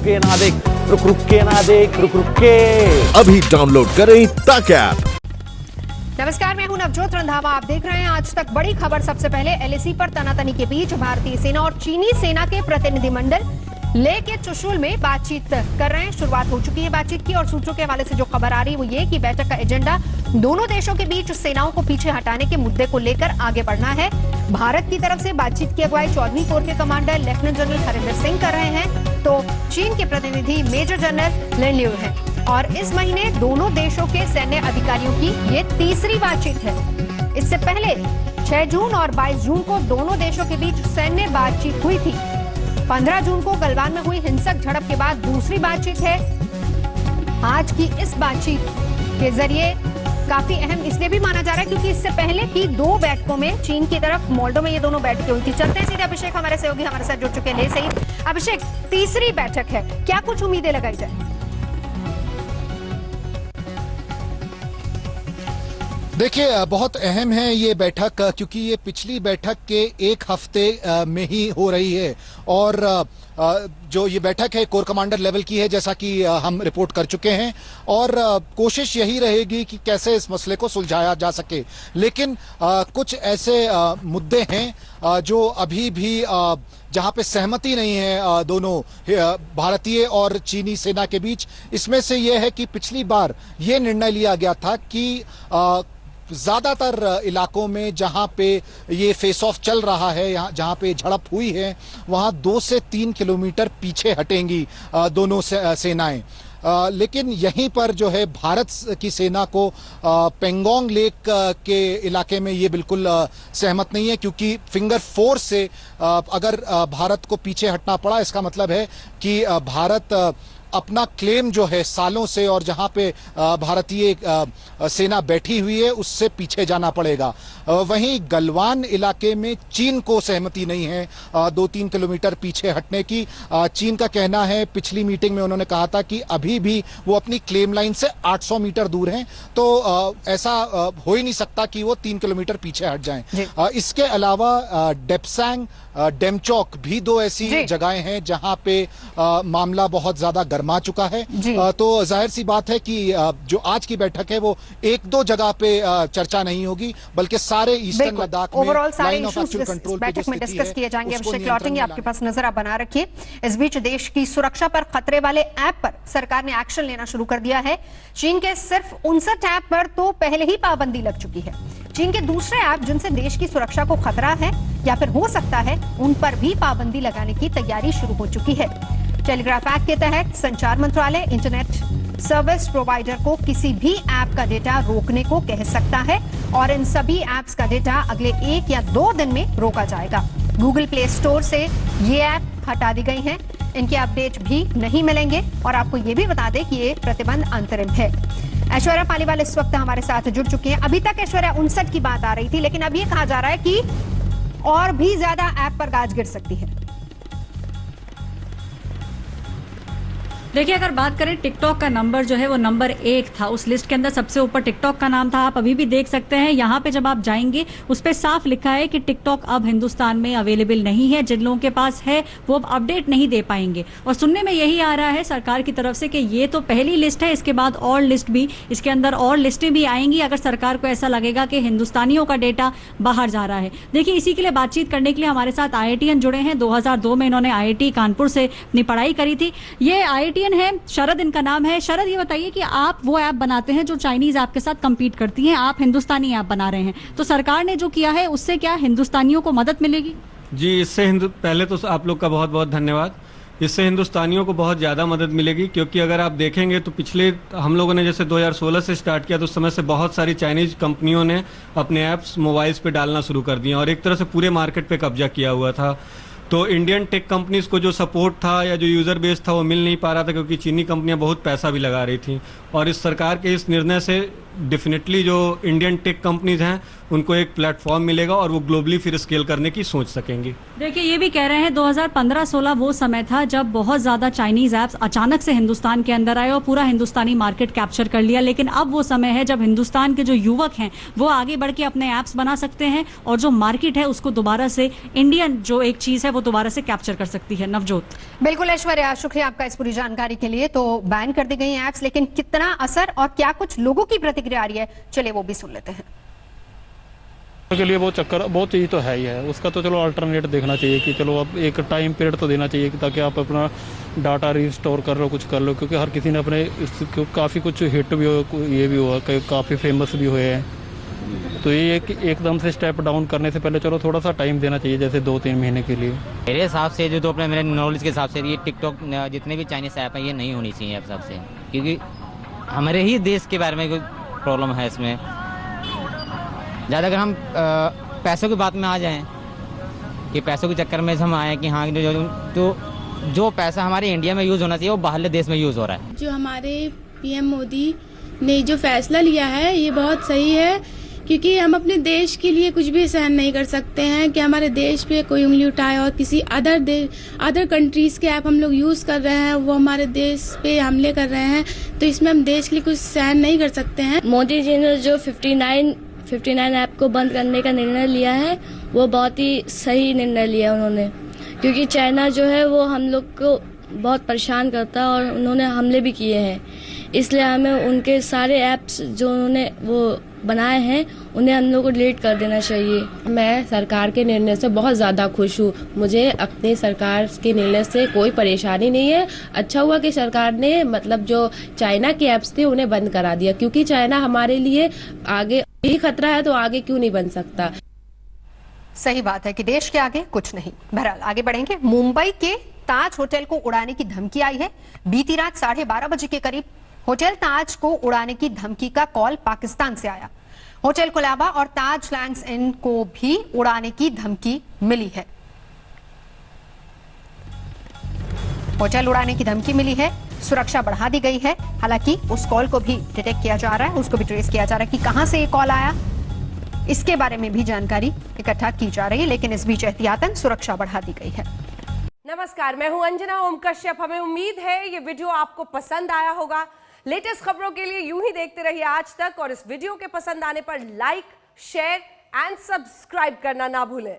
के ना देख, रुक के ना देख, रुक के। अभी डाउनलोड करें तक ऐप। नमस्कार, मैं हूं नवजोत रंधावा। आप देख रहे हैं आज तक बड़ी खबर। सबसे पहले एलएसी पर तनातनी के बीच भारतीय सेना और चीनी सेना के प्रतिनिधिमंडल लेह के चुशुल में बातचीत कर रहे हैं। शुरुआत हो चुकी है बातचीत की और सूत्रों के हवाले से जो खबर आ रही है वो ये कि बैठक का एजेंडा दोनों देशों के बीच सेनाओं को पीछे हटाने के मुद्दे को लेकर आगे बढ़ना है। भारत की तरफ से बातचीत की अगुवाई 14वीं कोर के commander lieutenant general Harinder Singh कर रहे हैं, तो चीन के प्रतिनिधि मेजर जनरल लिन लियू हैं। और इस महीने दोनों देशों के सैन्य अधिकारियों की ये तीसरी बातचीत है। इससे पहले 6 जून और 22 जून को दोनों देशों के बीच सैन्य बातचीत हुई थी। 15 जून को गलवान में हुई हिंसक झड़प के बाद दूसरी बातचीत है। आज की इस बातचीत के जरिए काफी अहम इसलिए भी माना जा रहा है क्योंकि इससे पहले की 2 बैठकों में चीन की तरफ मोल्डो में ये दोनों बैठकें हुई थी। चलते हैं सीधे अभिषेक हमारे सहयोगी हमारे साथ जुड़ चुके हैं लेह से ही। अभिषेक, तीसरी बैठक है, क्या कुछ उम्मीदें लगाई जाए? देखिए, बहुत अहम है ये बैठक क्योंकि ये पिछली बैठक के 1 हफ्ते में ही हो रही है और जो ये बैठक है कोर कमांडर लेवल की है, जैसा कि हम रिपोर्ट कर चुके हैं और कोशिश यही रहेगी कि कैसे इस मसले को सुलझाया जा सके। लेकिन कुछ ऐसे मुद्दे हैं जो अभी भी जहां पे सहमति नहीं है दोनों भारतीय और चीनी सेना के बीच। इसमें से यह है कि पिछली बार यह निर्णय लिया गया था कि ज्यादातर इलाकों में जहां पे ये फेस ऑफ चल रहा है, जहां पे झड़प हुई है, वहां 2 से 3 किलोमीटर पीछे हटेंगी दोनों सेनाएं। लेकिन यहीं पर जो है भारत की सेना को पेंगोंग लेक के इलाके में ये बिल्कुल सहमत नहीं है क्योंकि फिंगर 4 से अगर भारत को पीछे हटना पड़ा, इसका मतलब है कि भारत अपना क्लेम जो है सालों से और जहां पे भारतीय सेना बैठी हुई है उससे पीछे जाना पड़ेगा। वहीं गलवान इलाके में चीन को सहमति नहीं है 2-3 किलोमीटर पीछे हटने की। चीन का कहना है, पिछली मीटिंग में उन्होंने कहा था कि अभी भी वो अपनी क्लेम लाइन से 800 मीटर दूर हैं, तो ऐसा हो ही नहीं सकता कि वो 3 किलोमीटर पीछे हट जाएं। इसके अलावा डेप्सैंग, डेमचौक भी 2 ऐसी जगहें हैं जहां पे मामला बहुत ज्यादा मा चुका है। तो जाहिर सी बात है कि जो आज की बैठक है वो 1-2 जगह पे चर्चा नहीं होगी बल्कि सारे ईस्टर्न लद्दाख में लाइन ऑफ एक्चुअल कंट्रोल बैठक में डिस्कस किए जाएंगे। अभिषेक लौटेंगे, आपके पास नजर आप बना रखिए। इस बीच देश की सुरक्षा पर खतरे वाले ऐप पर सरकार ने एक्शन लेना शुरू कर दिया है। चीन के सिर्फ 59 ऐप पर तो पहले ही पाबंदी लग चुकी है। चीन के दूसरे ऐप जिनसे देश की सुरक्षा को खतरा है या फिर हो सकता है, उन पर भी पाबंदी लगाने की तैयारी शुरू हो चुकी है। टेलीग्राफ एक्ट के तहत संचार मंत्रालय इंटरनेट सर्विस प्रोवाइडर को किसी भी ऐप का डेटा रोकने को कह सकता है और इन सभी ऐप्स का डेटा अगले 1 या 2 दिन में रोका जाएगा। गूगल प्ले स्टोर से ये ऐप हटा दी गई हैं, इनके अपडेट भी नहीं मिलेंगे और आपको ये भी बता दें कि ये प्रतिबंध अंतरिम है। ऐश्वर्या पालीवाल इस वक्त हमारे साथ जुड़ चुके हैं। अभी तक ऐश्वर्या 59 की बात आ रही थी, लेकिन अब ये कहा जा रहा है कि और भी ज्यादा ऐप पर गाज गिर सकती है। देखिए, अगर बात करें टिकटॉक का नंबर जो है वो नंबर 1 था, उस लिस्ट के अंदर सबसे ऊपर टिकटॉक का नाम था। आप अभी भी देख सकते हैं यहाँ पे जब आप जाएंगे उस पे साफ लिखा है कि टिकटॉक अब हिंदुस्तान में अवेलेबल नहीं है। जिन लोगों के पास है वो अब अपडेट नहीं दे पाएंगे और सुनने में यही आ रहा है सरकार की तरफ से कि ये तो पहली लिस्ट है, इसके बाद और लिस्ट भी, इसके अंदर और लिस्टें भी आएंगी अगर सरकार को ऐसा लगेगा कि हिंदुस्तानियों का डेटा बाहर जा रहा है। देखिए, इसी के लिए बातचीत करने के लिए हमारे साथ IITian जुड़े हैं। 2002 में इन्होंने IIT कानपुर से अपनी पढ़ाई करी थी। ये IITian है, शरद इनका नाम है। शरद, ये बताइए कि आप वो ऐप बनाते हैं जो चाइनीज ऐप के साथ compete करती हैं, आप हिंदुस्तानी ऐप बना रहे हैं, तो सरकार ने जो किया है उससे क्या हिंदुस्तानियों को मदद मिलेगी? जी, इससे पहले तो आप लोग का बहुत बहुत धन्यवाद। इससे हिंदुस्तानियों को बहुत ज़्यादा मदद मिलेगी क्योंकि अगर आप देखेंगे तो पिछले हम लोगों ने जैसे 2016 से स्टार्ट किया तो उस समय से बहुत सारी चाइनीज कंपनियों ने अपने ऐप्स मोबाइल्स पे डालना शुरू कर दिए और एक तरह से पूरे मार्केट पे कब्जा किया हुआ था। तो इंडियन टेक कंपनीज को जो सपोर्ट था या जो यूज़र बेस था वो मिल नहीं पा रहा था क्योंकि चीनी कंपनियां बहुत पैसा भी लगा रही थी और इस सरकार के इस निर्णय से डेफिनेटली जो इंडियन टेक कंपनीज हैं उनको एक प्लेटफॉर्म मिलेगा और वो ग्लोबली फिर स्केल करने की सोच सकेंगी। देखिए ये भी कह रहे हैं 2015-16 वो समय था जब बहुत ज़्यादा चाइनीज़ ऐप्स अचानक से हिंदुस्तान के अंदर आए और पूरा हिंदुस्तानी मार्केट कैप्चर कर लिया, लेकिन अब वो समय है जब हिंदुस्तान के जो युवक हैं वो आगे बढ़ के अपने ऐप्स बना सकते हैं और जो मार्केट है उसको दोबारा से इंडियन जो एक चीज़ है वो दोबारा से कैप्चर कर सकती है। नवजोत। बिल्कुल ऐश्वर्या, शुक्रिया आपका इस पूरी जानकारी के लिए। तो बैन कर दी गई ऐप्स, लेकिन कितना असर और क्या कुछ लोगों की प्रतिक्रिया आ रही है, चलिए वो भी सुन लेते हैं। के लिए वो चक्कर बहुत चीज़ तो है ही है, उसका तो चलो अल्टरनेट देखना चाहिए कि चलो अब एक टाइम पीरियड तो देना चाहिए ताकि आप अपना डाटा रिस्टोर कर लो, कुछ कर लो, क्योंकि हर किसी ने अपने काफ़ी कुछ हिट भी हो, ये भी हुआ, काफ़ी फेमस भी हुए हैं। तो ये एकदम से स्टेप डाउन करने से पहले चलो थोड़ा सा टाइम देना चाहिए, जैसे 2-3 महीने के लिए। मेरे हिसाब से जो तो अपने मेरे नॉलेज के हिसाब से ये टिकटॉक जितने भी चाइनीज ऐप हैं ये नहीं होनी चाहिए ऐप सबसे, क्योंकि हमारे ही देश के बारे में कोई प्रॉब्लम है इसमें। ज़्यादा अगर हम पैसों की बात में आ जाएं कि पैसों के चक्कर में हम आए कि हाँ जो पैसा हमारे इंडिया में यूज़ होना चाहिए वो बाहरले देश में यूज़ हो रहा है। जो हमारे पीएम मोदी ने जो फैसला लिया है ये बहुत सही है, क्योंकि हम अपने देश के लिए कुछ भी सहन नहीं कर सकते हैं कि हमारे देश पे कोई उंगली उठाए और किसी अदर कंट्रीज़ के ऐप हम लोग यूज़ कर रहे हैं, वो हमारे देश पे हमले कर रहे हैं, तो इसमें हम देश के लिए कुछ सहन नहीं कर सकते हैं। मोदी जी ने जो 59 ऐप को बंद करने का निर्णय लिया है वो बहुत ही सही निर्णय लिया उन्होंने, क्योंकि चाइना जो है वो हम लोग को बहुत परेशान करता है और उन्होंने हमले भी किए हैं, इसलिए हमें उनके सारे ऐप्स जो उन्होंने वो बनाए हैं उन्हें हम लोग को डिलीट कर देना चाहिए। मैं सरकार के निर्णय से बहुत ज़्यादा खुश हूँ, मुझे अपनी सरकार के निर्णय से कोई परेशानी नहीं है। अच्छा हुआ कि सरकार ने मतलब जो चाइना के ऐप्स थे उन्हें बंद करा दिया, क्योंकि चाइना हमारे लिए आगे ही खतरा है, तो आगे क्यों नहीं बन सकता। सही बात है कि देश के आगे कुछ नहीं। बहरहाल आगे बढ़ेंगे। मुंबई के ताज होटल को उड़ाने की धमकी आई है। बीती रात 12:30 बजे के करीब होटल ताज को उड़ाने की धमकी का कॉल पाकिस्तान से आया। होटल कोलाबा और ताज लैंड्स इन को भी उड़ाने की धमकी मिली है। होटल उड़ाने की धमकी मिली है, सुरक्षा बढ़ा दी गई है। हालांकि उस कॉल को भी डिटेक्ट किया जा रहा है, उसको भी ट्रेस किया जा रहा है कि कहां से ये कॉल आया, इसके बारे में भी जानकारी इकट्ठा की जा रही है, लेकिन इस बीच एहतियातन सुरक्षा बढ़ा दी गई है। नमस्कार, मैं हूं अंजना ओम कश्यप। हमें उम्मीद है ये वीडियो आपको पसंद आया होगा। लेटेस्ट खबरों के लिए यूं ही देखते रहिए आज तक, और इस वीडियो के पसंद आने पर लाइक, शेयर एंड सब्सक्राइब करना ना भूलें।